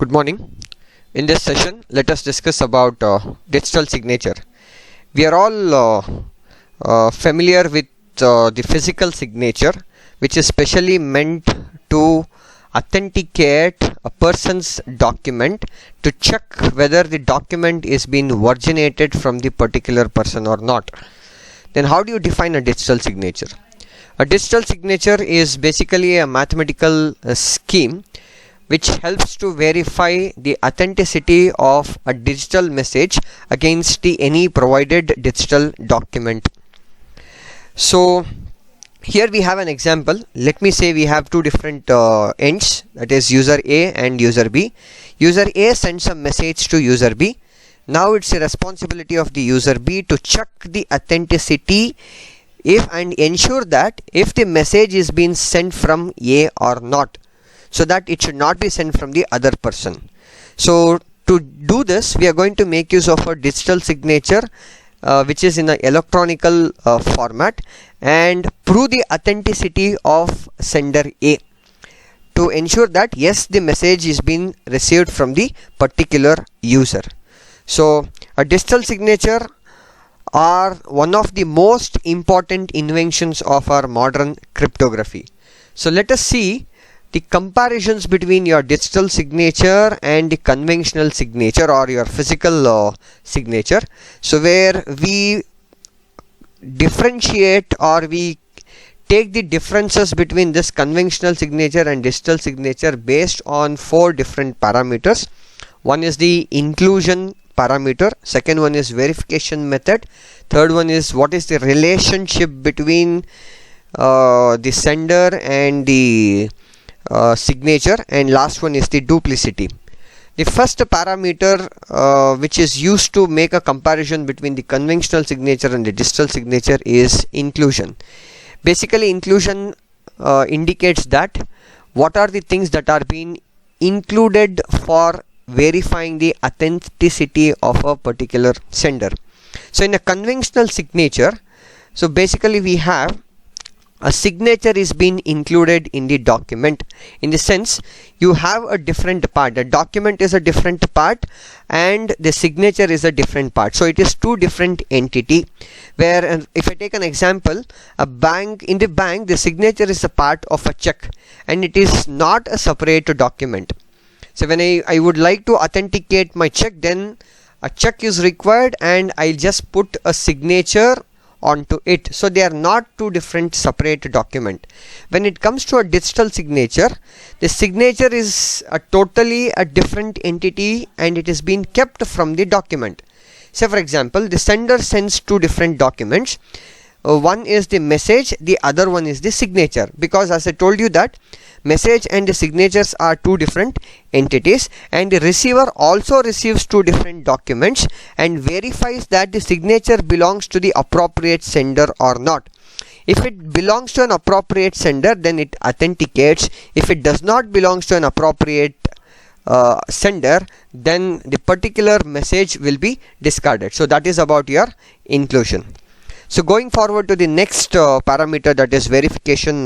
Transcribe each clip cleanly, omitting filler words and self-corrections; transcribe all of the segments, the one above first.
Good morning. In this session, let us discuss about digital signature. We are all familiar with the physical signature, which is specially meant to authenticate a person's document to check whether the document is being originated from the particular person or not. Then how do you define a digital signature? A digital signature is basically a mathematical scheme which helps to verify the authenticity of a digital message against any provided digital document. So here we have an example. Let me say we have two different ends, that is user A and user B. User A sends a message to user B. Now it's the responsibility of the user B to check the authenticity and ensure that if the message is being sent from A or not, so that it should not be sent from the other person. So to do this, we are going to make use of a digital signature which is in an electronical format, and prove the authenticity of sender A to ensure that yes, the message is being received from the particular user. So a digital signature are one of the most important inventions of our modern cryptography. So let us see the comparisons between your digital signature and the conventional signature or your physical signature. So where we differentiate or we take the differences between this conventional signature and digital signature based on four different parameters. One is the inclusion parameter, second one is verification method, third one is what is the relationship between the sender and the signature, and last one is the duplicity. The first parameter which is used to make a comparison between the conventional signature and the digital signature is inclusion. Basically, inclusion indicates that what are the things that are being included for verifying the authenticity of a particular sender. So in a conventional signature, so basically we have a signature is being included in the document. In the sense, you have a different part. The document is a different part and the signature is a different part. So it is two different entity. Where if I take an example, a bank, in the bank the signature is a part of a check and it is not a separate document. So when I would like to authenticate my check, then a check is required and I'll just put a signature onto it. So they are not two different separate document. When it comes to a digital signature, the signature is totally a different entity and it is being kept from the document. Say for example, the sender sends two different documents. One is the message, the other one is the signature, because as I told you that message and the signatures are two different entities, and the receiver also receives two different documents and verifies that the signature belongs to the appropriate sender or not. If it belongs to an appropriate sender, then it authenticates. If it does not belong to an appropriate sender, then the particular message will be discarded. So that is about your inclusion. So going forward to the next parameter, that is verification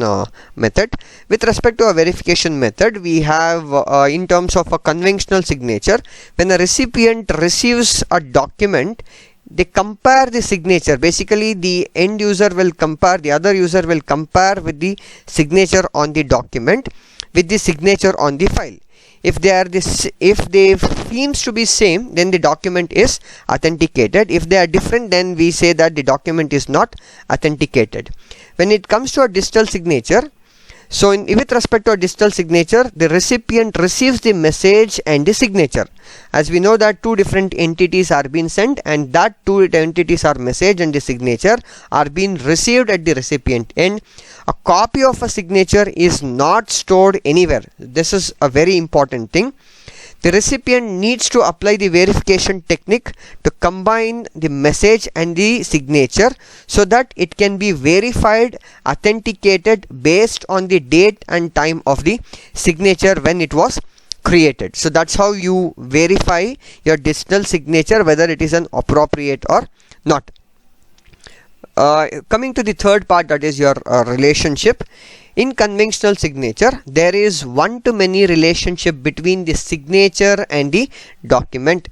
method. With respect to a verification method, we have in terms of a conventional signature, when a recipient receives a document, they compare the signature. Basically the end user will compare, the other user will compare with the signature on the document with the signature on the file. If they seems to be same, then the document is authenticated. If they are different, then we say that the document is not authenticated. When it comes to a digital signature, so with respect to a digital signature, the recipient receives the message and the signature. As we know that two different entities are being sent, and that two entities are message and the signature are being received at the recipient end. A copy of a signature is not stored anywhere. This is a very important thing. The recipient needs to apply the verification technique to combine the message and the signature so that it can be verified, authenticated based on the date and time of the signature when it was created. So that's how you verify your digital signature, whether it is an appropriate or not. Coming to the third part, that is your relationship. In conventional signature, there is one-to-many relationship between the signature and the document,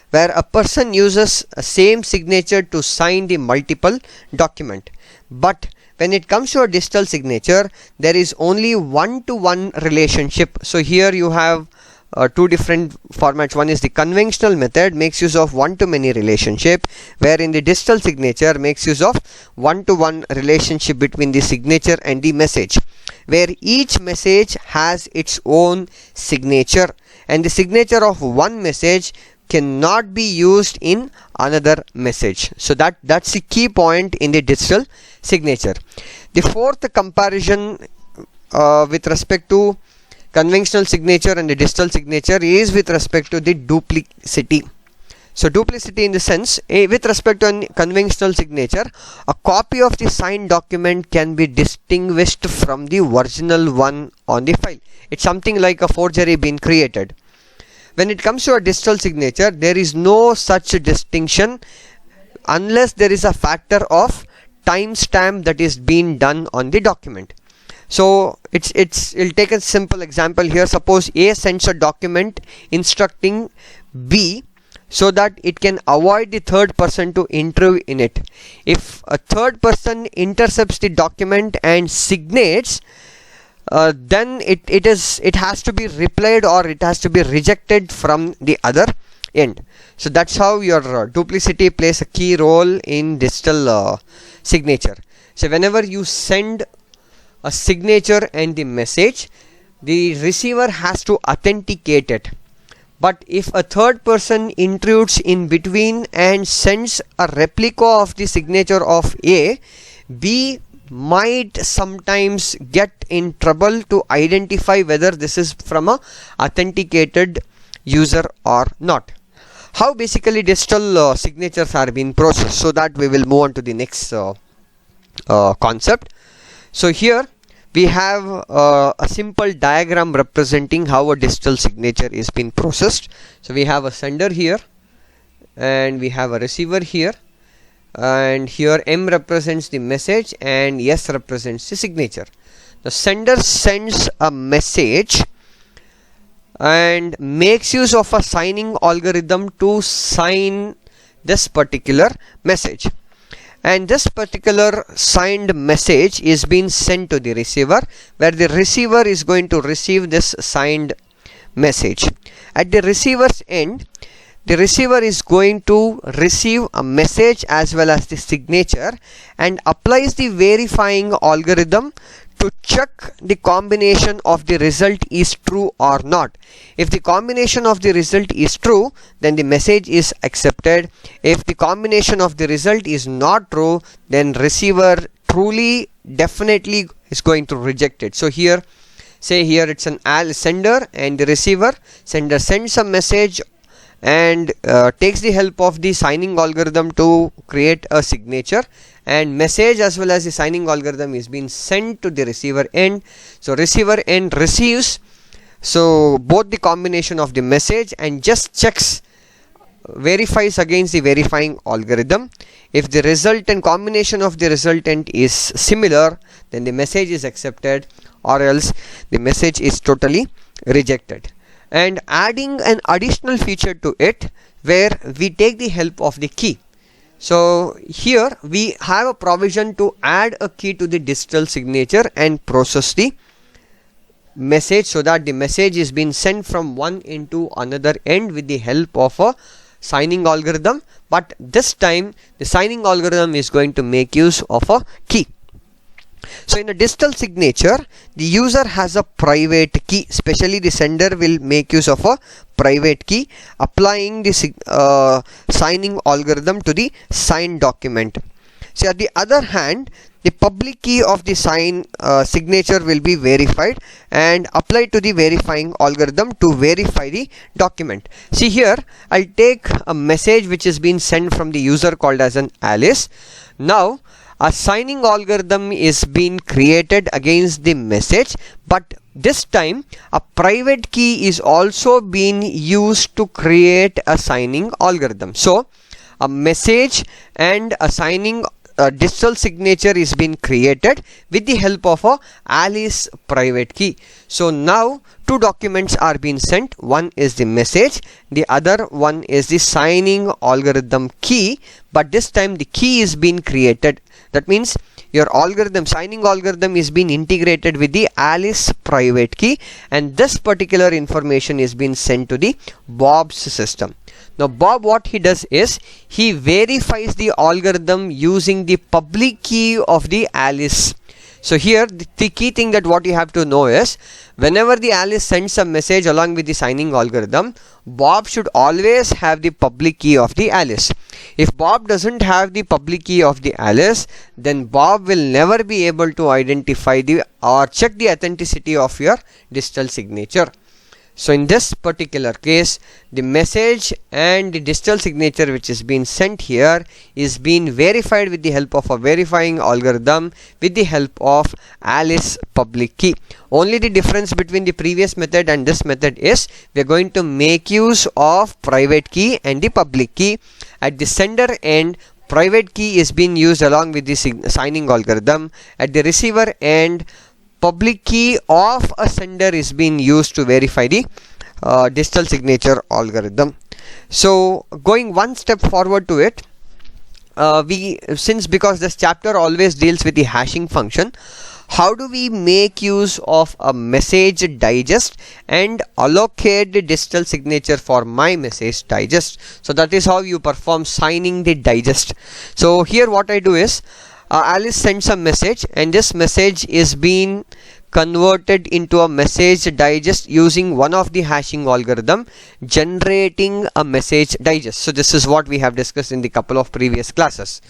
where a person uses a same signature to sign the multiple document. But when it comes to a digital signature, there is only one-to-one relationship. So here you have two different formats. One is the conventional method, makes use of one-to-many relationship, where in the digital signature makes use of one-to-one relationship between the signature and the message, where each message has its own signature, and the signature of one message cannot be used in another message. So that's the key point in the digital signature. The fourth comparison with respect to conventional signature and the digital signature is with respect to the duplicity. So duplicity in the sense, with respect to a conventional signature, a copy of the signed document can be distinguished from the original one on the file. It's something like a forgery being created. When it comes to a digital signature, there is no such distinction unless there is a factor of timestamp that is being done on the document. So we'll take a simple example here. Suppose A sends a document instructing B so that it can avoid the third person to intrude in it. If a third person intercepts the document and signates, then it has to be replied or it has to be rejected from the other end. So that's how your duplicity plays a key role in digital signature. So whenever you send a signature and the message, the receiver has to authenticate it. But if a third person intrudes in between and sends a replica of the signature of A, B might sometimes get in trouble to identify whether this is from a authenticated user or not. How basically digital signatures are being processed, so that we will move on to the next concept. So here we have a simple diagram representing how a digital signature is being processed. So we have a sender here and we have a receiver here, and here M represents the message and S represents the signature. The sender sends a message and makes use of a signing algorithm to sign this particular message, and this particular signed message is being sent to the receiver, where the receiver is going to receive this signed message. At the receiver's end, the receiver is going to receive a message as well as the signature and applies the verifying algorithm to check the combination of the result is true or not. If the combination of the result is true, then the message is accepted. If the combination of the result is not true, then receiver truly definitely is going to reject it. So here, say here it's an sender and the receiver. Sender sends a message and takes the help of the signing algorithm to create a signature, and message as well as the signing algorithm is being sent to the receiver end. So receiver end receives both the combination of the message and just checks, verifies against the verifying algorithm. If the result and combination of the resultant is similar, then the message is accepted, or else the message is totally rejected. And adding an additional feature to it, where we take the help of the key. So here we have a provision to add a key to the digital signature and process the message, so that the message is being sent from one end to another end with the help of a signing algorithm. But this time the signing algorithm is going to make use of a key. So in a digital signature, the user has a private key, especially the sender will make use of a private key, applying the signing algorithm to the signed document. So on the other hand, the public key of the signature will be verified and applied to the verifying algorithm to verify the document. See here, I'll take a message which is being sent from the user called as an Alice. Now a signing algorithm is being created against the message, but this time a private key is also being used to create a signing algorithm. So a message and a signing digital signature is being created with the help of a Alice private key. So now two documents are being sent. One is the message, the other one is the signing algorithm key, but this time the key is being created. That means your algorithm, signing algorithm, is being integrated with the Alice private key, and this particular information is being sent to the Bob's system. Now Bob, what he does is he verifies the algorithm using the public key of the Alice. So here the key thing that what you have to know is, whenever the Alice sends a message along with the signing algorithm, Bob should always have the public key of the Alice. If Bob doesn't have the public key of the Alice, then Bob will never be able to identify or check the authenticity of your digital signature. So in this particular case, the message and the digital signature which is being sent here is being verified with the help of a verifying algorithm with the help of Alice public key. Only the difference between the previous method and this method is we are going to make use of private key and the public key. At the sender end, private key is being used along with the signing algorithm. At the receiver end, public key of a sender is being used to verify the digital signature algorithm. So going one step forward to it, because this chapter always deals with the hashing function, how do we make use of a message digest and allocate the digital signature for my message digest? So that is how you perform signing the digest. So here what I do is, Alice sends a message, and this message is being converted into a message digest using one of the hashing algorithm, generating a message digest. So this is what we have discussed in the couple of previous classes.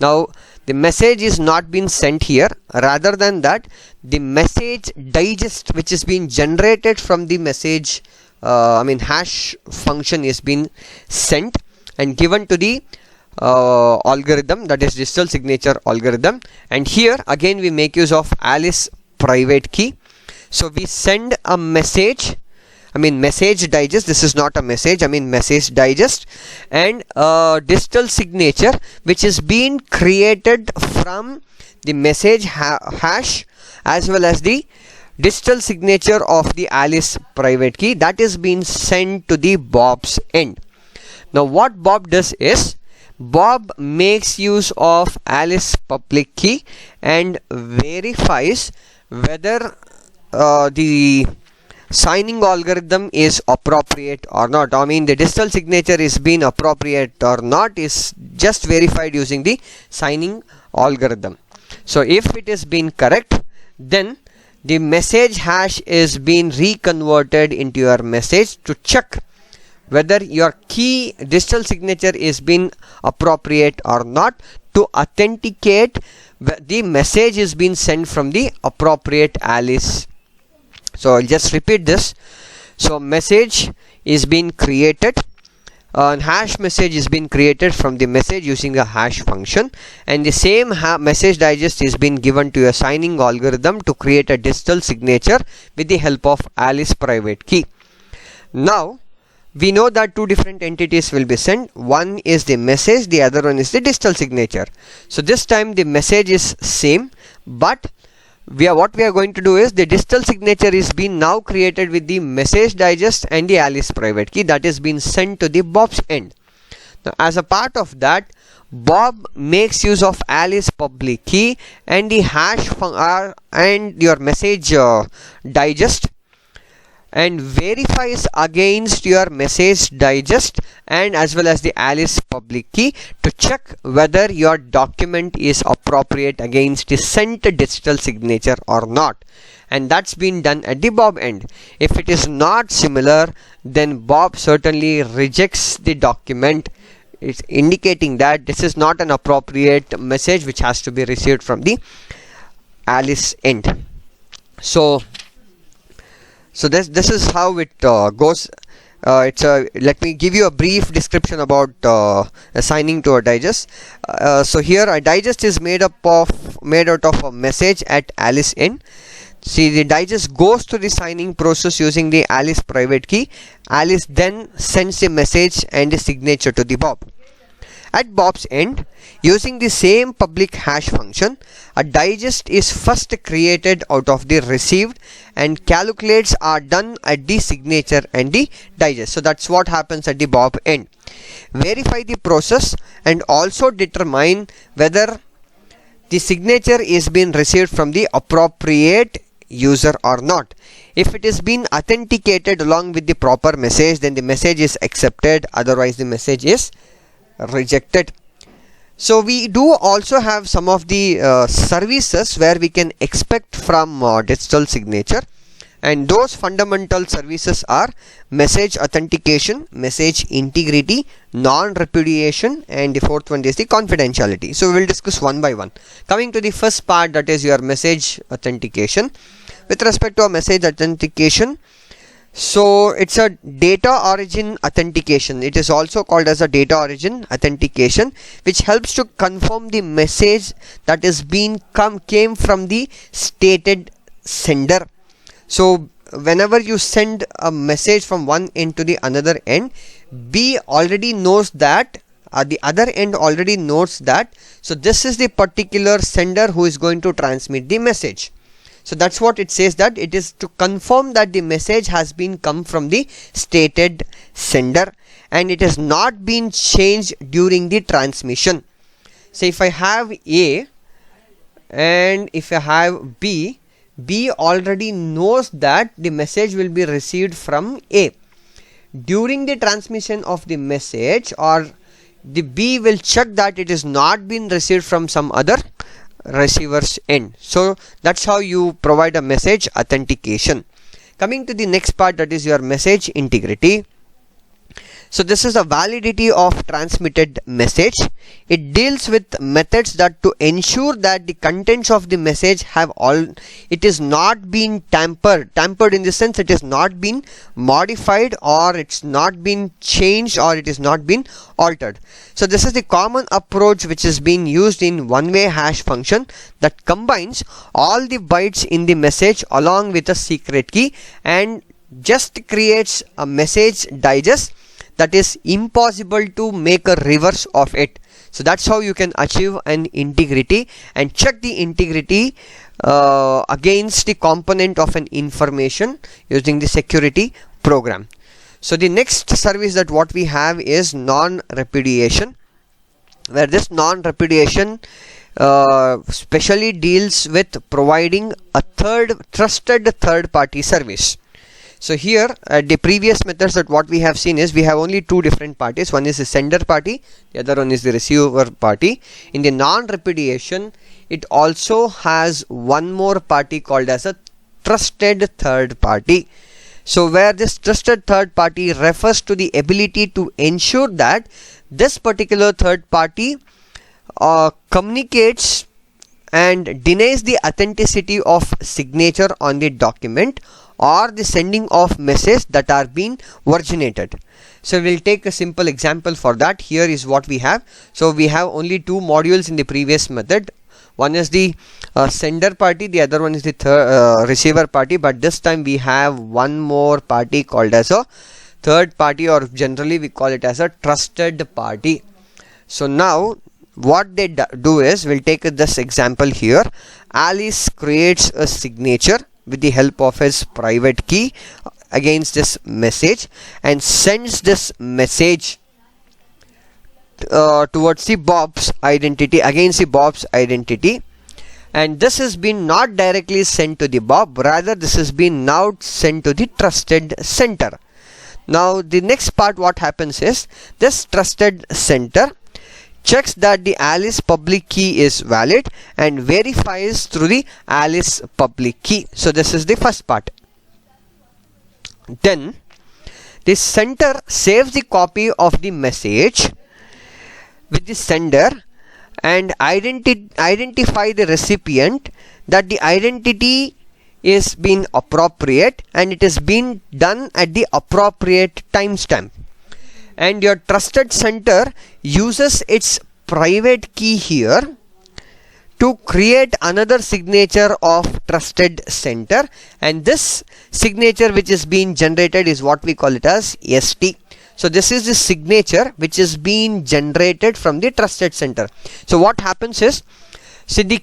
Now the message is not being sent here, rather than that the message digest which is being generated from the message hash function is being sent and given to the algorithm, that is digital signature algorithm. And here again we make use of Alice private key. So we send a message, message digest, this is not a message, message digest, and digital signature which is being created from the message hash as well as the digital signature of the Alice private key, that is being sent to the Bob's end. Now what Bob does is, Bob makes use of Alice public key and verifies whether the signing algorithm is appropriate or not. The digital signature is being appropriate or not is just verified using the signing algorithm. So if it is being correct, then the message hash is being reconverted into your message to check whether your key digital signature is being appropriate or not, to authenticate the message is being sent from the appropriate Alice. So I'll just repeat this. So message is being created, hash message is being created from the message using a hash function, and the same message digest is being given to a signing algorithm to create a digital signature with the help of Alice private key. Now we know that two different entities will be sent. One is the message, the other one is the digital signature. So this time the message is same, but what we are going to do is, the digital signature is being now created with the message digest and the Alice private key, that is being sent to the Bob's end. Now as a part of that, Bob makes use of Alice public key and the hash and your message digest, and verifies against your message digest and as well as the Alice public key to check whether your document is appropriate against the sent digital signature or not, and that's been done at the Bob end. If it is not similar, then Bob certainly rejects the document. It's indicating that this is not an appropriate message which has to be received from the Alice end. So this is how it goes. Let me give you a brief description about assigning to a digest. So here a digest is made out of a message at Alice end. See, the digest goes through the signing process using the Alice private key. Alice then sends a message and a signature to the Bob. At Bob's end, using the same public hash function, a digest is first created out of the received and calculates are done at the signature and the digest. So that's what happens at the Bob end. Verify the process and also determine whether the signature is being received from the appropriate user or not. If it is been authenticated along with the proper message, then the message is accepted, otherwise the message is rejected. So we do also have some of the services where we can expect from digital signature, and those fundamental services are message authentication, message integrity, non-repudiation, and the fourth one is the confidentiality. So we will discuss one by one. Coming to the first part, that is your message authentication. With respect to a message authentication, so it's a data origin authentication. It is also called as a data origin authentication, which helps to confirm the message that is came from the stated sender. So whenever you send a message from one end to the another end, B already knows that, the other end already knows that, so this is the particular sender who is going to transmit the message. So that's what it says, that it is to confirm that the message has been come from the stated sender and it has not been changed during the transmission. So if I have A and if I have B, B already knows that the message will be received from A. During the transmission of the message, or the B will check that it is not been received from some other receiver's end. So that's how you provide a message authentication. Coming to the next part, that is your message integrity. So this is the validity of transmitted message. It deals with methods that to ensure that the contents of the message have it is not been tampered in the sense it is not been modified, or it's not been changed, or it is not been altered. So this is the common approach which is being used in one-way hash function that combines all the bytes in the message along with a secret key and just creates a message digest that is impossible to make a reverse of it. So that's how you can achieve an integrity and check the integrity against the component of an information using the security program. So the next service that what we have is non-repudiation, where this non-repudiation specially deals with providing a trusted third party service. So here the previous methods that what we have seen is we have only two different parties. One is the sender party, the other one is the receiver party. In the non-repudiation, it also has one more party called as a trusted third party. So where this trusted third party refers to the ability to ensure that this particular third party communicates and denies the authenticity of signature on the document or the sending of message that are being originated. So we'll take a simple example for that. Here is what we have. So we have only two modules in the previous method. One is the sender party, the other one is the receiver party, but this time we have one more party called as a third party, or generally we call it as a trusted party. So now what they do is, we'll take this example here. Alice creates a signature with the help of his private key against this message and sends this message towards the Bob's identity, against the Bob's identity, and this has been not directly sent to the Bob, rather this has been now sent to the trusted center. Now the next part, what happens is, this trusted center checks that the Alice public key is valid and verifies through the Alice public key. So this is the first part. Then the center saves the copy of the message with the sender and identify the recipient that the identity is being appropriate and it is being done at the appropriate timestamp. And your trusted center uses its private key here to create another signature of trusted center, and this signature which is being generated is what we call it as ST. So this is the signature which is being generated from the trusted sender. So what happens is, so the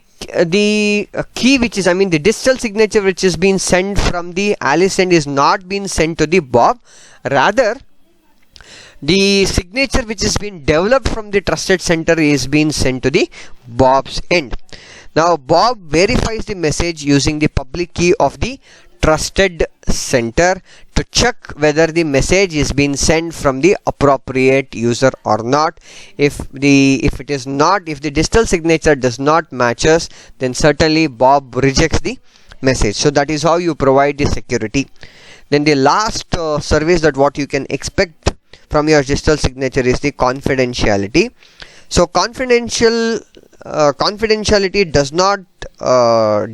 key which is, I mean the digital signature which is being sent from the Alice end is not being sent to the Bob. Rather, the signature which is being developed from the trusted sender is being sent to the Bob's end. Now Bob verifies the message using the public key of the trusted sender to check whether the message is being sent from the appropriate user or not. If it is not, if the digital signature does not matches, then certainly Bob rejects the message. So that is how you provide the security. Then the last service that what you can expect from your digital signature is the confidentiality. So confidentiality does not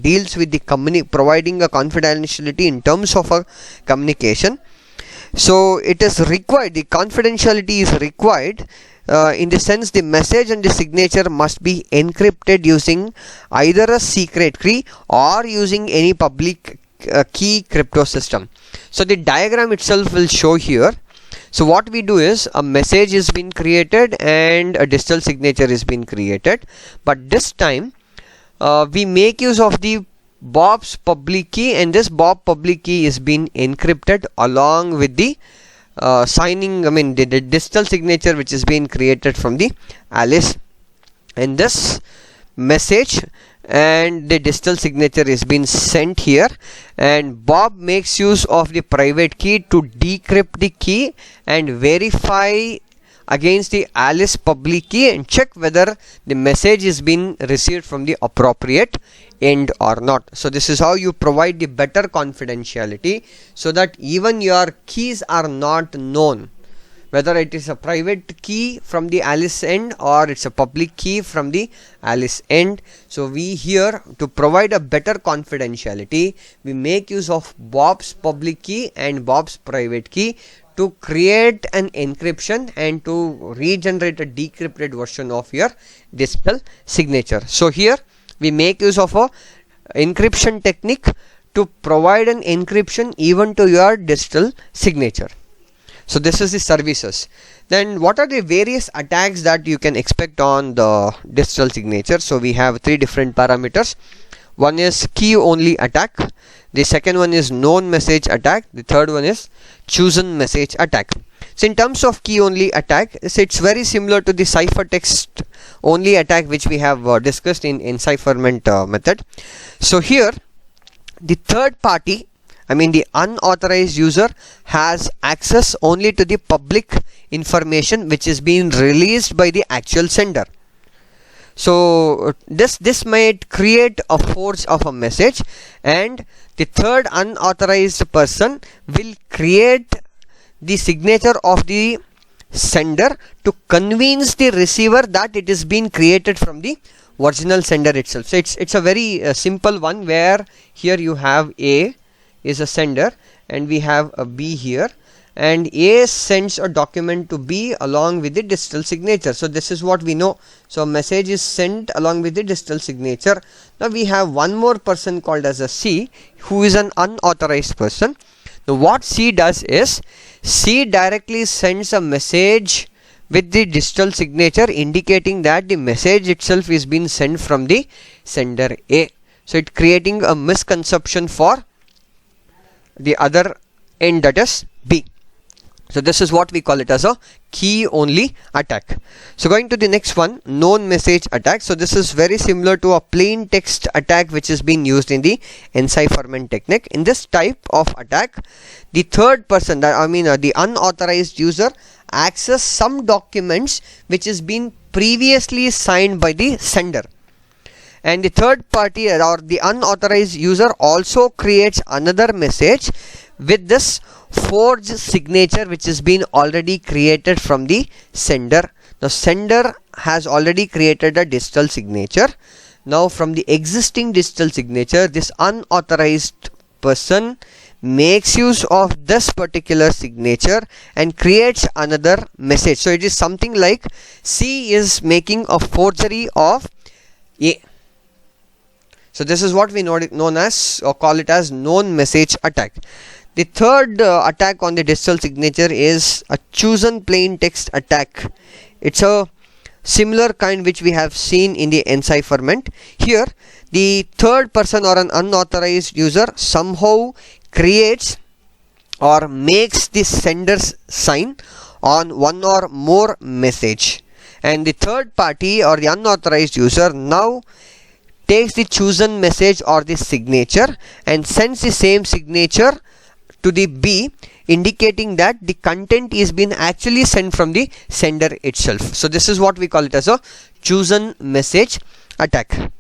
deals with the providing a confidentiality in terms of a communication. So it is required, the confidentiality is required in the sense the message and the signature must be encrypted using either a secret key or using any public key crypto system. So the diagram itself will show here. So what we do is, a message is being created and a digital signature is being created, but this time we make use of the Bob's public key, and this Bob public key is being encrypted along with the signing, I mean the digital signature which is being created from the Alice, and this message and the digital signature is being sent here, and Bob makes use of the private key to decrypt the key and verify against the Alice public key and check whether the message is being received from the appropriate end or not. So this is how you provide the better confidentiality, so that even your keys are not known, whether it is a private key from the Alice end or it's a public key from the Alice end. So we here, to provide a better confidentiality, we make use of Bob's public key and Bob's private key to create an encryption and to regenerate a decrypted version of your digital signature. So here we make use of a encryption technique to provide an encryption even to your digital signature. So this is the services. Then what are the various attacks that you can expect on the digital signature? So we have three different parameters. One is key only attack, the second one is known message attack, the third one is chosen message attack. So in terms of key only attack, it's very similar to the ciphertext only attack which we have discussed in encipherment method. So here the third party, I mean the unauthorized user, has access only to the public information which is being released by the actual sender. So this might create a forge of a message, and the third unauthorized person will create the signature of the sender to convince the receiver that it is being created from the original sender itself. So it's a very simple one, where here you have A is a sender and we have a B here, and A sends a document to B along with the digital signature. So this is what we know. So a message is sent along with the digital signature. Now we have one more person called as a C, who is an unauthorized person. Now what C does is, C directly sends a message with the digital signature indicating that the message itself is being sent from the sender A. So it creating a misconception for the other end, that is B. So this is what we call it as a key only attack. So going to the next one, known message attack. So this is very similar to a plain text attack which is being used in the encipherment technique. In this type of attack, the third person, the unauthorized user, access some documents which is been previously signed by the sender, and the third party or the unauthorized user also creates another message with this forged signature which has been already created from the sender. The sender has already created a digital signature. Now from the existing digital signature, this unauthorized person makes use of this particular signature and creates another message. So it is something like C is making a forgery of A. So this is what we known as, or call it as, known message attack. The third attack on the digital signature is a chosen plain text attack. It's a similar kind which we have seen in the encipherment. Here the third person or an unauthorized user somehow creates or makes the sender's sign on one or more message, and the third party or the unauthorized user now takes the chosen message or the signature and sends the same signature to the B, indicating that the content is being actually sent from the sender itself. So this is what we call it as a chosen message attack.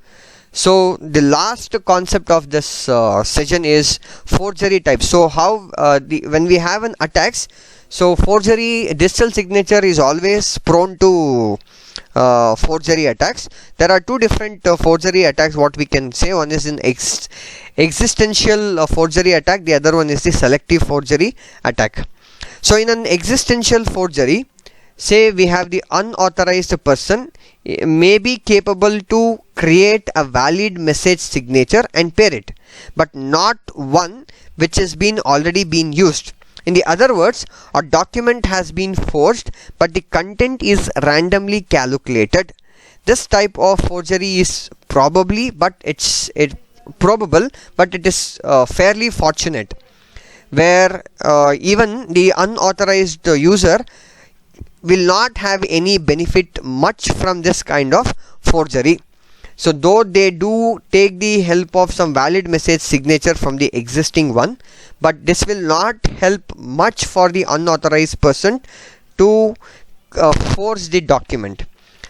So the last concept of this session is forgery type. So how when we have an attacks, so forgery, digital signature is always prone to forgery attacks. There are two different forgery attacks, what we can say. One is an existential forgery attack, the other one is the selective forgery attack. So in an existential forgery, say we have the unauthorized person may be capable to create a valid message signature and pair it, but not one which has been already been used. In the other words, a document has been forged but the content is randomly calculated. This type of forgery is probable, but it is fairly fortunate, where even the unauthorized user will not have any benefit much from this kind of forgery. So though they do take the help of some valid message signature from the existing one, but this will not help much for the unauthorized person to forge the document.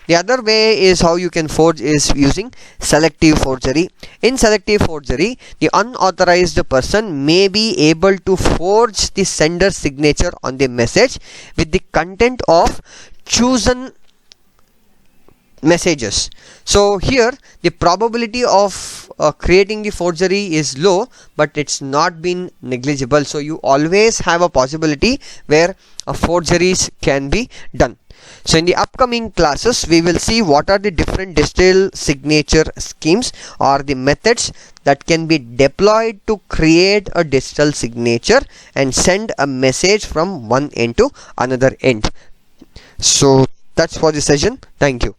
The other way is how you can forge is using selective forgery. In selective forgery, the unauthorized person may be able to forge the sender's signature on the message with the content of chosen messages. So here the probability of creating the forgery is low, but it's not been negligible. So you always have a possibility where forgeries can be done. So in the upcoming classes, we will see what are the different digital signature schemes or the methods that can be deployed to create a digital signature and send a message from one end to another end. So that's for the session. Thank you.